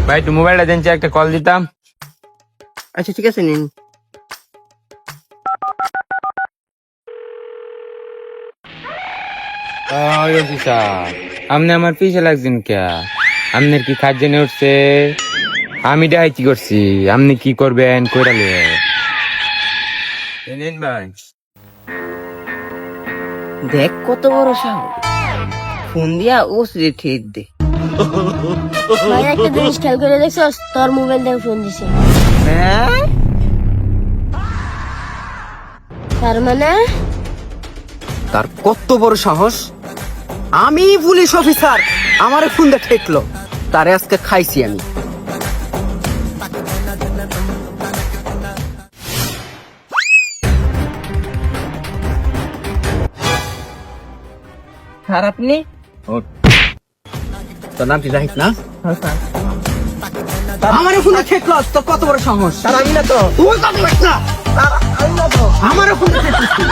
ভাই একটু মোবাইলটা দেন, একটা কল দিতাম। আচ্ছা ঠিক আছে নিন। আপনি আমার পিছে লাগছেন কে? আপনার কি কাজ জেনে উঠছে? আমি ডাইতি করছি, আপনি কি করবেন কইরালে ভাই। দেখ কত বড় সাহস, ফোন দিয়া ও ঠেট দে। ভাই একটা জিনিস খেয়াল করে দেখছস, তোর মোবাইল দিয়ে ফোন দিছে। হ্যাঁ তার মানে তার কত বড় সাহস, আমি পুলিশ অফিসার, আমারে ফোন দিয়ে ঠেকলো, তারে আজকে খাইছি আমি। স্যার আপনি? তোর নাম কি জাহিদ না? আমারে ফোন দিয়ে ঠেকলো, তোর কত বড় সাহস? স্যার আমি না তো। তুই কত বড় না? স্যার আমি না তো। আমারে ফোন দিয়ে ঠেকছিস।